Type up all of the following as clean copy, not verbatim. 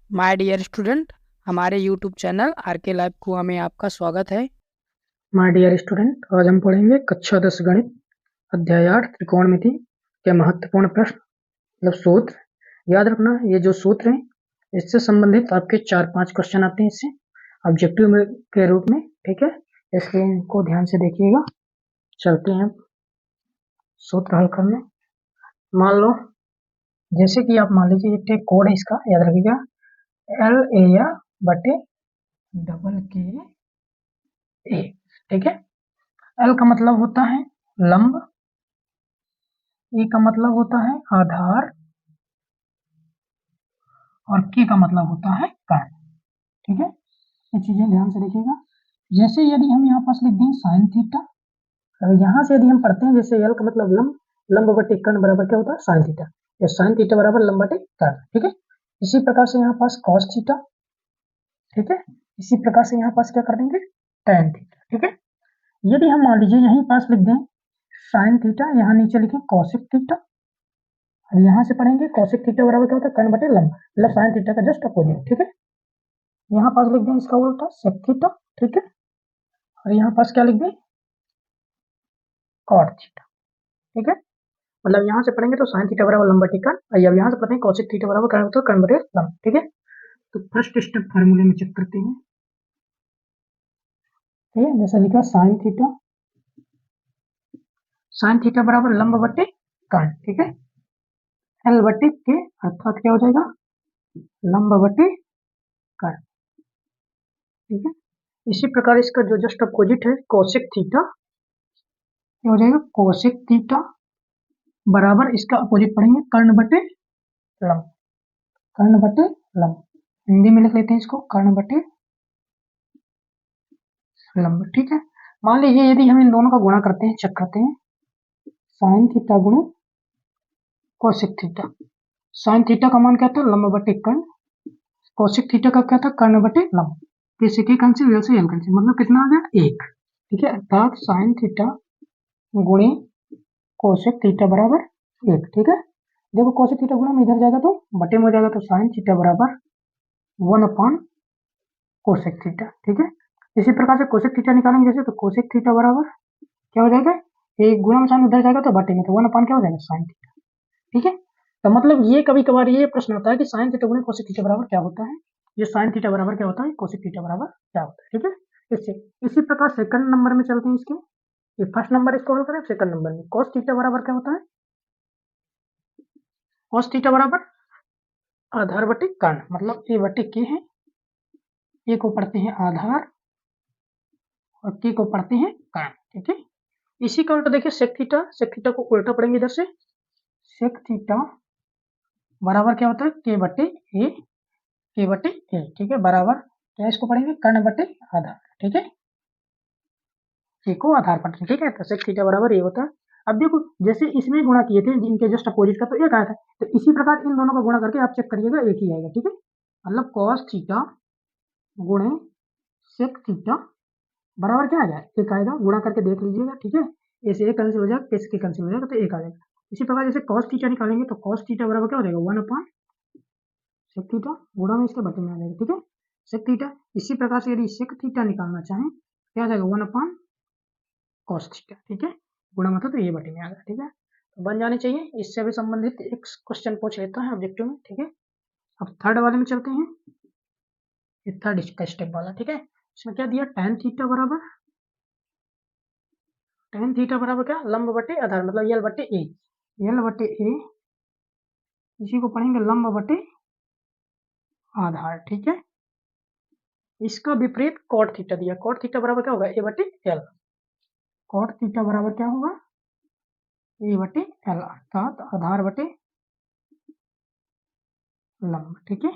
My dear student, हमारे YouTube channel R K lab को में आपका स्वागत है। माय डियर स्टूडेंट, आज हम पढ़ेंगे कक्षा 10 गणित अध्याय 8 त्रिकोणमिति के महत्वपूर्ण प्रश्न मतलब सूत्र। याद रखना, ये जो सूत्र हैं इससे संबंधित आपके 4-5 क्वेश्चन आते हैं इससे ऑब्जेक्टिव में के रूप में। ठीक है, इसलिए इनको ध्यान से देखिएगा। चलते हैं सूत्र हल करने। मान लो, जैसे कि आप मान लीजिए एक कोड है, इसका याद रखिएगा, एल ए या बटे डबल के ए। ठीक है, एल का मतलब होता है लंब, ए का मतलब होता है आधार और के का मतलब होता है कर्ण। ठीक है, ये चीजें ध्यान से देखिएगा। जैसे यदि हम यहाँ पास लिख दें साइन थीटा, और यहाँ से यदि हम पढ़ते हैं जैसे एल का मतलब लंब, लंब बटे कर्ण बराबर क्या होता है साइन थीटा, या साइन थीटा बराबर लंब बटे कर्ण। ठीक है, इसी प्रकार से यहाँ पास कॉस थीटा। ठीक है, इसी प्रकार से यहाँ पास क्या कर देंगे टैन थीटा। ठीक है, यदि हम मान लीजिए यहीं पास लिख दें साइन थीटा, यहाँ नीचे लिखें कॉसिक थीटा, और यहाँ से पढ़ेंगे कॉसिक थीटा बराबर क्या होता है कर्ण बटे लंब, मतलब साइन थीटा का जस्ट अपोजिट। ठीक है, यहाँ पास लिख दें इसका उल्टा सेक थीटा। ठीक है, और यहाँ पास क्या लिख दें कॉट थीटा। ठीक है, मतलब यहाँ से पढ़ेंगे तो साइन थीटा बराबर लंब बटे कर्ण, और अब यहाँ से पढ़ते हैं कॉसिक थीटा बराबर कर्ण तो कर्ण बटे लंब। ठीक है, तो फर्स्ट स्टेप फार्मूले में चेक करते हैं। ठीक है, जैसा लिखा साइन थीटा बराबर लंब बटे कर्ण। ठीक है, एल बटे के अर्थात क्या हो जाएगा लंब बटे कर्ण। ठीक है, इसी प्रकार इसका जो जस्ट अपोजिट है कोसेक थीटा, क्या हो जाएगा कोसेक थीटा बराबर इसका अपोजिट पढ़ेंगे कर्ण बटे लंब, कर्ण बटे लंब। हिंदी में लिख लेते हैं इसको कर्ण बटे लंब। ठीक है, मान लीजिए यदि हम इन दोनों का गुणा करते हैं, चेक करते हैं, साइन थीटा गुणा कोसेक थीटा। साइन थीटा का मान क्या था लंब बटे कर्ण, कोसेक थीटा का क्या था कर्ण बटे लंब। किसी के कैंसिल, एल से एल कैंसिल, मतलब कितना आ गया एक। ठीक है, अर्थात साइन थीटा गुणे कोसेक थीटा बराबर एक। ठीक है, देखो कोसेक थीटा गुणा में इधर जाएगा तो बटे में हो जाएगा, तो साइन थीटा बराबर 1 अपॉन कोसेक थीटा। ठीक है, इसी प्रकार से कोसेक थीटा निकालेंगे जैसे, तो कोसेक थीटा बराबर क्या हो जाएगा, एक गुणा में साइन उधर जाएगा तो बटे में, तो 1 अपॉन क्या हो जाएगा साइन थीटा। ठीक है, तो मतलब ये कभी कभार ये प्रश्न आता है कि साइन थीटा गुणे कोसेक थीटा बराबर क्या होता है, ये साइन थीटा बराबर क्या होता है कोसेक थीटा बराबर क्या होता है। ठीक है, इससे इसी प्रकार सेकंड नंबर में चलते हैं इसके। ये फर्स्ट नंबर इसको हल करें, सेकंड नंबर में cos थीटा बराबर क्या होता है, cos थीटा बराबर आधार बटे कर्ण, मतलब ए बटे के है, ए को पढ़ते हैं आधार और के को पढ़ते हैं कर्ण। ठीक है, इसी का उल्टा देखिए सेक थीटा, सेक थीटा को उल्टा पढ़ेंगे इधर से, सेक थीटा बराबर क्या होता है के बटे ए, के बटे ए। ठीक है, बराबर क्या इसको पढ़ेंगे कर्ण बटे आधार। ठीक है, ए को आधार पर। ठीक है, तो सेक थीटा बराबर ये होता है। अब देखो जैसे इसमें गुणा किए थे इनके जस्ट अपोजिट का, तो एक आया था, तो इसी प्रकार इन दोनों का गुणा करके आप चेक करिएगा एक ही आएगा। ठीक है, मतलब cos थीटा गुणे सेक थीटा बराबर क्या आ जाए एक आएगा, गुणा करके देख लीजिएगा। ठीक है, ए से ए कैंसिल हो जाएगा, के से के कैंसिल हो जाएगा, तो एक आ जाएगा। इसी प्रकार जैसे cos थीटा निकालेंगे तो cos थीटा बराबर क्या हो जाएगा 1 अपॉन सेक थीटा, गुणा में इसके बटे में आ जाएगा। ठीक है, सेक थीटा। इसी प्रकार से यदि सेक थीटा निकालना चाहें क्या आ जाएगा 1 अपॉन cos थीटा। ठीक है, गुणा मतलब तो ये बटे में आ गया। ठीक है, तो बन जाने चाहिए। इससे भी संबंधित एक क्वेश्चन पूछ लेता है ऑब्जेक्टिव में। ठीक है, अब थर्ड वाले में चलते हैं, ये थर्ड का स्टेप वाला। ठीक है, इसमें क्या दिया tan थीटा बराबर, tan थीटा बराबर क्या लंब बटे आधार, मतलब यल बटे ए, यल बटे ए, इसी को पढ़ेंगे लंब बटे आधार। ठीक है, इसका विपरीत cot थीटा दिया, cot थीटा बराबर क्या होगा ए बटे एल, cot थीटा बराबर क्या होगा ए बटे एल, अर्थात आधार बटे लंब। ठीक है,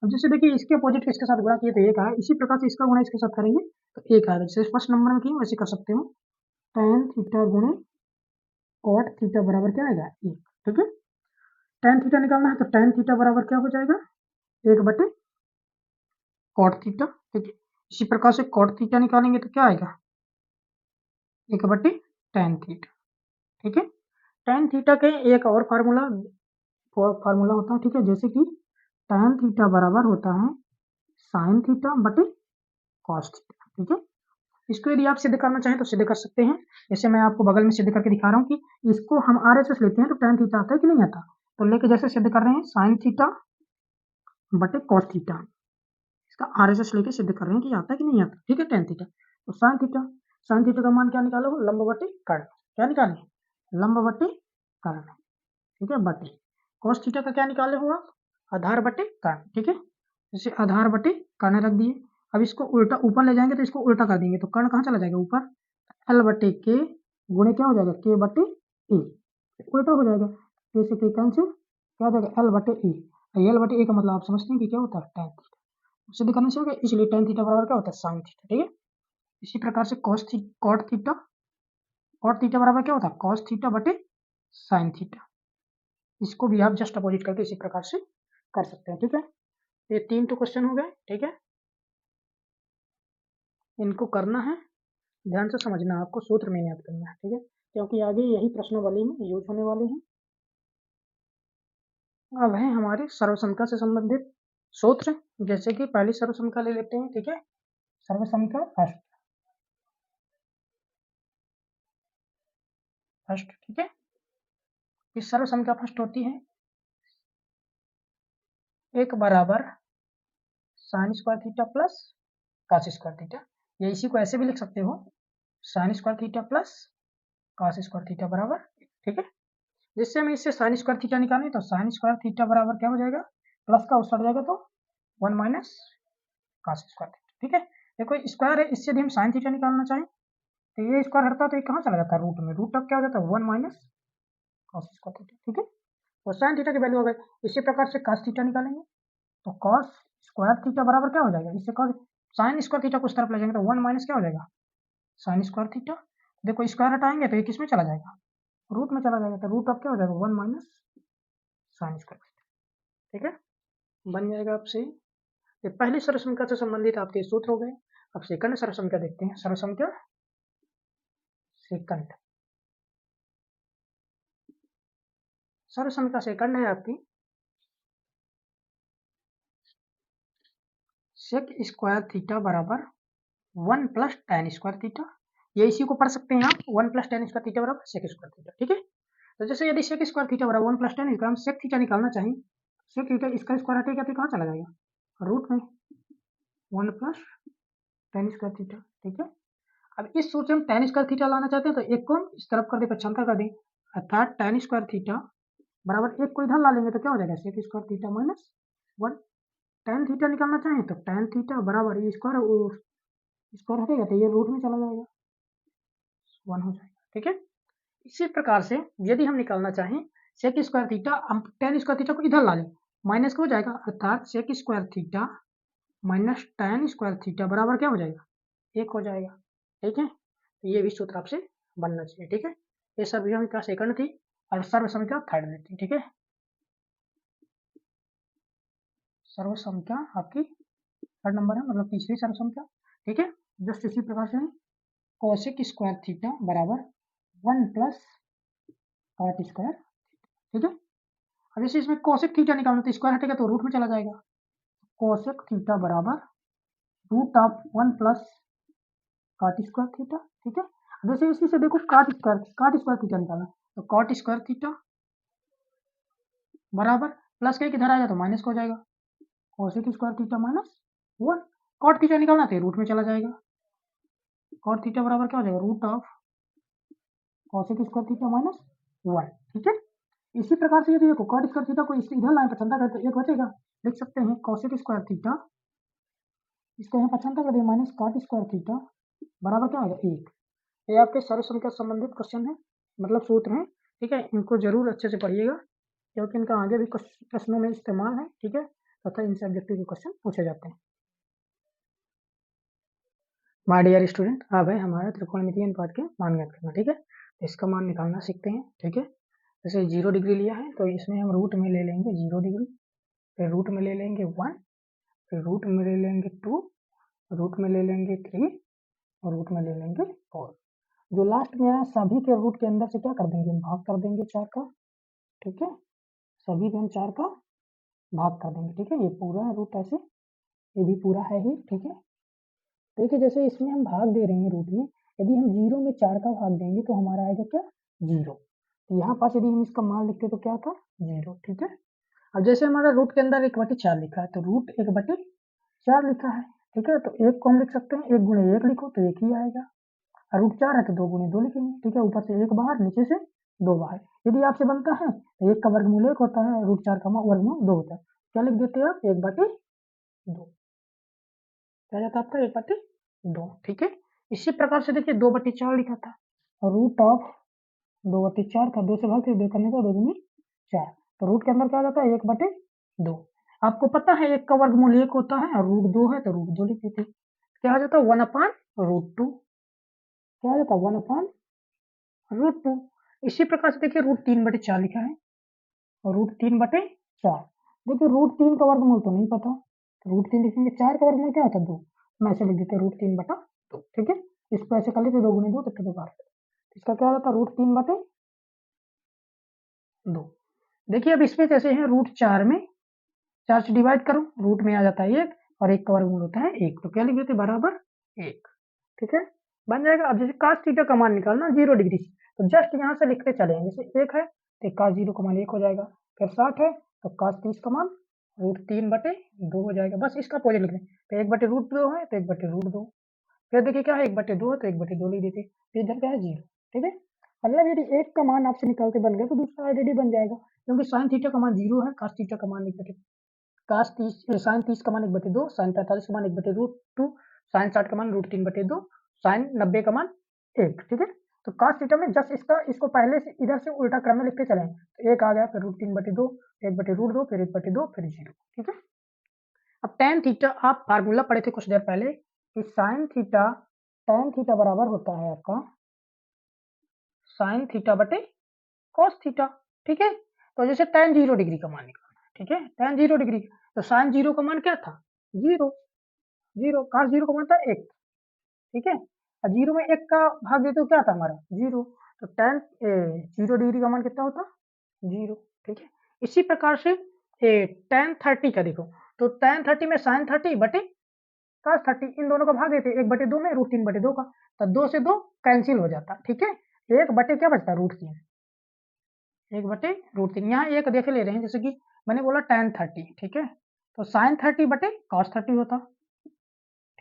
अब जैसे देखिए इसके अपोजिट इसके साथ गुणा किए तो एक आया, इसी प्रकार से इसका गुणा इसके साथ करेंगे तो एक आएगा। जैसे फर्स्ट नंबर में किए वैसे कर सकते हो, tan थीटा गुणे cot थीटा बराबर क्या आएगा एक। ठीक है, tan थीटा निकालना है तो tan थीटा बराबर क्या हो जाएगा एक बटे cot थीटा। ठीक है, इसी प्रकार से cot थीटा निकालेंगे तो क्या आएगा एक बटे tan थीटा। ठीक है, tan थीटा के एक और फार्मूला होता है। ठीक है, जैसे कि tan थीटा बराबर होता है sin थीटा बटे cos थीटा। ठीक है, इसको यदि आप सिद्ध करना चाहें तो सिद्ध कर सकते हैं। जैसे मैं आपको बगल में सिद्ध करके दिखा रहा हूँ कि इसको हम RHS लेते हैं तो tan थीटा आता है कि नहीं आता, तो लेके जैसे सिद्ध कर रहे हैं sin थीटा बटे cos थीटा, इसका RHS लेके सिद्ध कर रहे हैं कि आता है कि नहीं आता। ठीक है, tan थीटा तो sin थीटा का मान क्या निकालो, लंब बटे कर्ण। क्या निकाले, लंब बटे कर्ण। ठीक है, बटे cos थीटा का क्या निकाले हो आप, आधार बटे कर्ण। ठीक है, जैसे आधार बटे कर्ण रख दिए। अब इसको उल्टा ऊपर ले जाएंगे तो इसको उल्टा कर देंगे तो कर्ण कहाँ चला जाएगा ऊपर, एल बटे के गुणे क्या हो जाएगा के बटे ए, उल्टा हो जाएगा। के से के कैंसिल, क्या हो जाएगा एल बटे ए। एल बटे ए का मतलब आप समझते हैं कि क्या होता है tan थीटा, सिद्ध करने से होगा, इसलिए tan थीटा बराबर क्या होता है sin थीटा। ठीक है, इसी प्रकार से cot थीटा बराबर क्या होता है cos थीटा बटे sin थीटा। इसको भी आप जस्ट अपोजिट करके इसी प्रकार से कर सकते हैं। ठीक है, ये 3 तो क्वेश्चन हो गए। ठीक है, इनको करना है, ध्यान से समझना, आपको सूत्र में याद करना है। ठीक है, क्योंकि आगे यही प्रश्नावली में यूज होने वाले हैं। अब है हमारे सर्वसंख्या से संबंधित सूत्र, जैसे कि पहली सर्वसंख्या ले लेते हैं। ठीक है, सर्वसंख्या फर्स्ट। ठीक है, इस सर्वसंख्या फर्स्ट होती है 1 बराबर sine square theta plus cos square theta, या इसी को ऐसे भी लिख सकते हो sine square theta plus cos square theta बराबर। ठीक है, जिससे हमें इससे साइन स्क्वायर थीटा निकालें तो साइन स्क्वायर थीटा बराबर क्या हो जाएगा, प्लस का उस साइड जाएगा तो 1 माइनस कॉस स्क्वायर थीटा। ठीक है, देखो स्क्वायर है, इससे यदि हम साइन थीटा निकालना चाहें तो ये स्क्वायर हटता तो ये कहाँ चला जाता है रूट में, रूट अब क्या हो जाता है 1 माइनस कॉस स्क्वायर थीटा। ठीक है, तो साइन थीटा की वैल्यू हो गई। इसी प्रकार से कॉस थीटा निकालेंगे तो कॉस स्क्वायर थीटा बराबर क्या हो जाएगा, इससे कॉस साइन स्क्वायर थीटा को उस तरफ ले जाएंगे तो 1 माइनस क्या हो जाएगा साइन स्क्वायर थीटा। देखो स्क्वायर हटाएंगे तो ये किस में चला जाएगा, रूट में चला जाएगा, तो रूट अब क्या हो जाएगा 1 माइनस साइन स्क्वायर थीटा। ठीक है, बन जाएगा आपसे। ये पहली सर्वसंख्या से संबंधित आपके सूत्र हो गए। अब सेकंड सर्वसंख्या देखते हैं। सर्वसंख्या सेकंड, सर्वसंख्या सेकंड है आपकी सेक स्क्वायर थीटा बराबर 1 प्लस tan स्क्वायर थीटा, ये इसी को पढ़ सकते हैं आप 1 प्लस tan स्क्वायर थीटा बराबर सेक स्क्वायर थीटा। ठीक है, तो जैसे यदि सेक स्क्वायर थीटा बराबर 1 प्लस tan इसका हम सेक थीटा निकालना चाहिए, सेक थीटा इसका स्क्वायर हटेगा तो कहाँ चला जाएगा रूट में 1 प्लस tan स्क्वायर थीटा। ठीक है, अब इस सूत्र में tan स्क्वायर थीटा लाना चाहते हैं तो एक को इस तरफ कर दे, पक्षांतर कर दें, अर्थात tan स्क्वायर थीटा बराबर एक को इधर ला लेंगे तो क्या हो जाएगा sec square theta minus 1। tan theta निकालना चाहें तो tan थीटा बराबर ये स्क्वायर हटेगा तो ये रूट में चला जाएगा 1 हो जाएगा। ठीक है, इसी प्रकार से यदि हम निकालना चाहें सेक स्क्वायर थीटा, हम tan स्क्वायर थीटा को इधर ला लें, माइनस का हो जाएगा, अर्थात sec square theta minus tan square theta बराबर क्या हो जाएगा 1 हो जाएगा। ठीक है, तो ये भी सूत्र आपसे बनना चाहिए। ठीक है, ये सर्वसंख्या सेकंड थी और सर्वसंख्या थर्ड में थी। ठीक है, सर्वसंख्या आपकी थर्ड नंबर है, मतलब तीसरी सर्वसंख्या। ठीक है, जस्ट इसी प्रकार से कोसेक स्क्वायर थीटा बराबर 1 प्लस कॉट स्क्वायर। ठीक है, अब जैसे इसमें कोसेक थीटा निकालना तो स्क्वायर हटेगा तो रूट में चला जाएगा, कोसेक थीटा बराबर root of 1 plus cot square theta. ठीक है, जैसे इसी से देखो कॉट स्क्वायर थीटा निकालना तो कॉट स्क्वायर थीटा बराबर प्लस का इधर आएगा तो माइनस का हो जाएगा, cosec square theta minus 1। Cot theta निकालना तो रूट में चला जाएगा, कॉट थीटा बराबर क्या हो जाएगा root of cosec square theta minus 1। ठीक है, इसी प्रकार से यदि देखो कॉट स्क्वायर थीटा को इधर लाइन पछाता करें तो एक बचेगा, लिख सकते हैं कोसेक स्क्वायर थीटा, इसको यहाँ पछाता कर दिया माइनस कॉट स्क्वायर थीटा बराबर क्या होगा 1। ये आपके सर्वसंख्या संबंधित क्वेश्चन है, मतलब सूत्र हैं। ठीक है, इनको जरूर अच्छे से पढ़िएगा क्योंकि इनका आगे भी प्रश्नों में इस्तेमाल है। ठीक है, तथा इनसे ऑब्जेक्टिव के क्वेश्चन पूछे जाते हैं। माय डियर स्टूडेंट, अब है हमारा त्रिकोणमितीय अनुपात के मान ज्ञात करना। ठीक है, तो इसका मान निकालना सीखते हैं। ठीक है, जैसे 0 डिग्री लिया है तो इसमें हम रूट में ले लेंगे 0 डिग्री, फिर रूट में ले लेंगे 1, फिर रूट में ले लेंगे 2, रूट में ले लेंगे 3 और रूट में ले लेंगे 4। जो लास्ट में आया सभी के रूट के अंदर से क्या कर देंगे, भाग कर देंगे 4 का। ठीक है, सभी को हम 4 का भाग कर देंगे, ठीक है। ये पूरा है रूट ऐसे, ये भी पूरा है ही, ठीक है। देखिए जैसे इसमें हम भाग दे रहे हैं रूट में, यदि हम 0 में 4 का भाग देंगे तो हमारा आएगा क्या, 0। तो यहाँ पास यदि हम इसका मान लिखते तो क्या था, 0, ठीक है। अब जैसे हमारा रूट के अंदर 1/4 लिखा है, तो रूट 1/4 लिखा है, ठीक है। तो 1 को हम लिख सकते हैं, 1 गुणे 1 लिखो तो 1 ही आएगा, और रूट 4 है तो 2 गुणे 2 लिखेंगे, ठीक है। ऊपर से 1 बाहर, नीचे से 2 बाहर। यदि आपसे बनता है तो 1 का वर्गमूल 1 होता है, रूट 4 का वर्गमूल 2 होता है, क्या लिख देते हैं आप, 1/2, क्या जाता है आपका 1/2, ठीक है। इसी प्रकार से देखिए 2/4 लिखा था, और रूट ऑफ 2/4 था, 2 से भाग के 2 करने का, 2 दूनी 4, तो रूट के अंदर क्या आ जाता है, 1/2। आपको पता है 1 का वर्गमूल 1 होता है, और रूट 2 है तो रूट 2 लिख देते, क्या आ जाता है 1/√2, क्या आ जाता है 1/√2। इसी प्रकार से देखिए रूट 3/4 लिखा है, और रूट 3/4, देखिए रूट 3 का वर्गमूल तो नहीं पता, तो रूट 3 लिखेंगे, 4 का वर्गमूल क्या होता है 2, हम ऐसे लिख देते हैं रूट 3/2, ठीक है। इसको ऐसे कर लेते 2 गुणे 2 तब तक 12, इसका क्या होता है रूट 3/2। देखिए अब इसमें कैसे है, रूट 4 में 4 से डिवाइड करो, रूट में आ जाता है 1, और 1 का वर्गमूल होता है 1, तो क्या लिख देते बराबर 1, ठीक है, बन जाएगा। अब जैसे cos थीटा का मान निकालना 0 डिग्री से, तो जस्ट यहाँ से लिखते चले, जैसे 1 है तो cos 0 का मान 1 हो जाएगा, फिर 60 है तो cos 30 का मान √3/2 हो जाएगा, बस इसका अपोजिट लिख दें, तो 1/√2 है तो 1/√2, फिर देखिए क्या है 1/2 है तो 1/2 लिख देते, तो इधर क्या है 0, ठीक है। मतलब यदि 1 का मान आपसे निकालते बन गया तो दूसरा ऑलरेडी बन जाएगा, क्योंकि sin थीटा का मान 0 है, cos थीटा का मान लिख देते, sin 30 का मान 1/2, sin 45 का मान 1/√2, sin 60 का मान √3/2, sin 90 का मान 1, ठीक है। तो cos थीटा में जस्ट इसको पहले से इधर से उल्टा क्रम में लिखते चले, तो 1 आ गया, फिर √3/2, 1/√2, फिर 1/2, फिर 0, ठीक है। अब tan थीटा आप फार्मूला पढ़े थे कुछ देर पहले कि sin थीटा tan थीटा बराबर होता है आपका sin थीटा बटे cos थीटा, ठीक है। तो जैसे tan 0 डिग्री का मान निकालना है, ठीक है, tan 0 डिग्री, तो sin 0 का मान क्या था, 0, 0, cos 0 का मान था 1, ठीक है। और 0 में 1 का भाग देते तो क्या था हमारा 0, तो tan 0 डिग्री का मान कितना होता 0, ठीक है। इसी प्रकार से tan 30 का देखो, तो tan 30 में sin 30 बटे cos 30, इन दोनों का भाग देते 1/2 में √3/2 का, तो 2 से 2 कैंसिल हो जाता, ठीक है। 1 बटे क्या बचता √3, 1/√3, यहाँ 1 देख ले रहे हैं, जैसे कि मैंने बोला tan 30, ठीक है, तो sin 30 बटे cos 30 होता,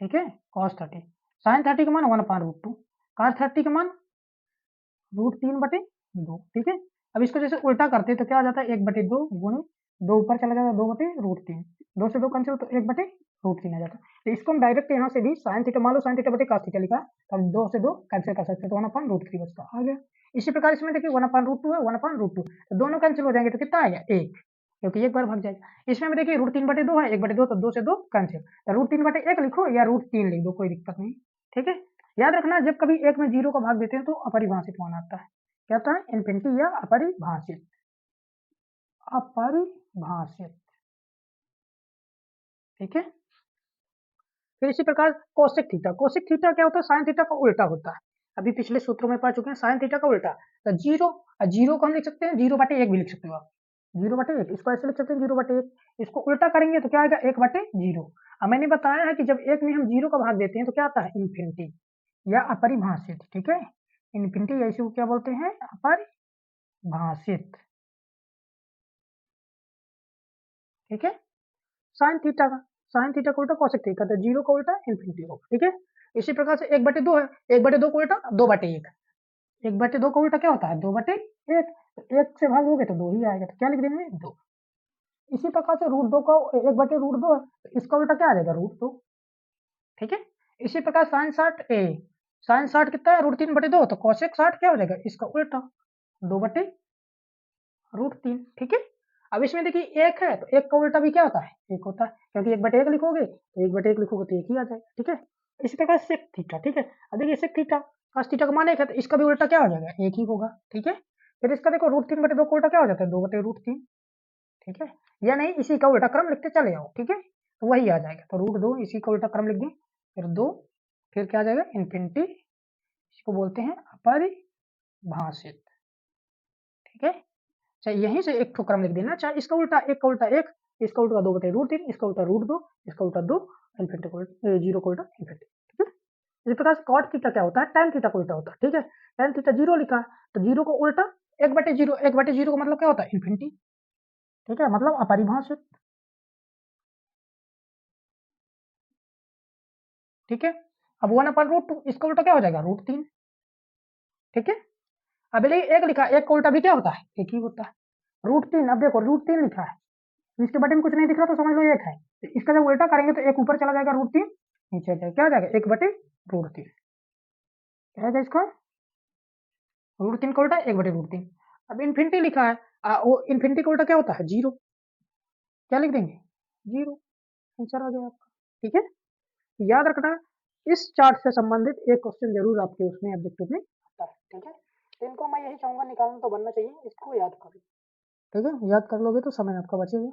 ठीक है, cos 30, sin 30 का मान 1/√2, cos 30 का मान √3/2, ठीक है। अब इसको जैसे उल्टा करते तो क्या आ जाता है 1/2 गुणे 2 ऊपर चला जाता है 2/√3, 2 से 2 कैंसिल तो 1/√3 आ जाता है। तो इसको हम डायरेक्ट यहाँ से भी sin थीटा, मान लो sin थीटा बटे cos थीटा लिखा है, तो हम 2 से 2 कैंसिल कर सकते हैं, तो 1/√3 बचता आ गया। इसी प्रकार इसमें देखिए 1/√2 है, 1/√2, तो दोनों कैंसिल हो जाएंगे तो कितना आएगा 1, क्योंकि एक बार भाग जाएगा। इसमें भी देखिए √3/2 है, 1/2 तो 2 से 2 कैंसिल, तो √3/1 लिखो या √3 लिख दो, कोई दिक्कत नहीं, ठीक है। याद रखना जब कभी एक में 0 का भाग देते हैं तो अपरिभाषित मान आता है, क्या होता है इन्फिनिटी या अपरिभाषित, अपरिभाषित, ठीक है। फिर इसी प्रकार कोसेक थीटा, कोसेक थीटा क्या होता है साइन थीटा का उल्टा होता है, अभी पिछले सूत्रों में पढ़ चुके हैं, साइन थीटा का उल्टा, तो 0 को हम लिख सकते हैं 0/1 भी लिख सकते हो आप, 0/1, इसको ऐसे लिख सकते हैं 0/1, इसको उल्टा करेंगे तो क्या आएगा 1/0। अब मैंने बताया है कि जब एक में हम 0 का भाग देते हैं तो क्या आता है इन्फिनिटी या अपरिभाषित, ठीक है, इन्फिनिटी या इसी को क्या बोलते हैं अपरिभाषित, ठीक है। साइन थीटा का उल्टा कोसेक थीटा, तो 0 का उल्टा इन्फिनिटी होगा, ठीक है। इसी प्रकार से 1/2 है, 1/2 का उल्टा 2/1, 1/2 का उल्टा क्या होता है 2/1, तो 1 से भागोगे तो 2 ही आएगा, तो क्या लिख देंगे 2। इसी प्रकार से √2 का 1/√2 है, तो इसका उल्टा क्या आ जाएगा √2, ठीक है। इसी प्रकार साइन 60 कितना है √3/2, तो कोसेक 60 क्या हो जाएगा इसका उल्टा 2/√3, ठीक है। अब इसमें देखिए 1 है तो 1 का उल्टा भी क्या होता है 1 होता है, क्योंकि 1/1 लिखोगे तो 1/1 लिखोगे तो 1 ही आ जाएगा, ठीक है। इसी प्रकार सेक थीटा, ठीक है। अब देखिए सेक थीटा cos थीटा का मान 1 है तो इसका भी उल्टा क्या हो जाएगा 1 ही होगा, ठीक है। फिर इसका देखो √3/2 का उल्टा क्या हो जाता है 2/√3, ठीक है, या नहीं इसी का उल्टा क्रम लिखते चले आओ, ठीक है, तो वही आ जाएगा, तो √2 इसी का उल्टा क्रम लिख दें, फिर 2, फिर क्या आ जाएगा इन्फिनिटी, इसको बोलते हैं अपरिभाषित, ठीक है। चाहे यहीं से एक ठो क्रम लिख देना, चाहे इसका उल्टा 1 का उल्टा 1, इसका उल्टा 2/√3, इसका उल्टा √2, इसका उल्टा 2, इन्फिनिटी को 0 को उल्टा इन्फिनिटी, ठीक है। इसी प्रकार से कॉट थीटा क्या होता है, tan थीटा को उल्टा होता है, ठीक है। tan थीटा 0 लिखा है, तो 0 को उल्टा 1/0, 1/0 का मतलब क्या होता है, इन्फिनिटी, ठीक है, मतलब अपरिभाषित, ठीक है। अब 1/√2 इसका उल्टा क्या हो जाएगा, √3, ठीक है। अब ये 1 लिखा है, 1 का उल्टा भी क्या होता है, 1 ही होता है। √3, अब देखो √3 लिखा है, इसके बटे में कुछ नहीं दिख रहा तो समझ लो 1 है। तो इसका जब उल्टा करेंगे तो 1 ऊपर चला जाएगा, √3 नीचे आ जाएगा, क्या हो जाएगा, 1/√3, क्या आएगा इसका, √3 का उल्टा 1/√3। अब इन्फिनिटी लिखा है, वो इन्फिनिटी का उल्टा क्या होता है, 0, क्या लिख देंगे, 0, आंसर आ गया आपका, ठीक है। याद रखना, इस चार्ट से संबंधित एक क्वेश्चन जरूर आपके उसमें ऑब्जेक्टिव में आता है, ठीक है। तो इनको मैं यही चाहूंगा निकालना तो बनना चाहिए, इसको याद कर लो, ठीक है, याद कर लोगे तो समय आपका बचेगा।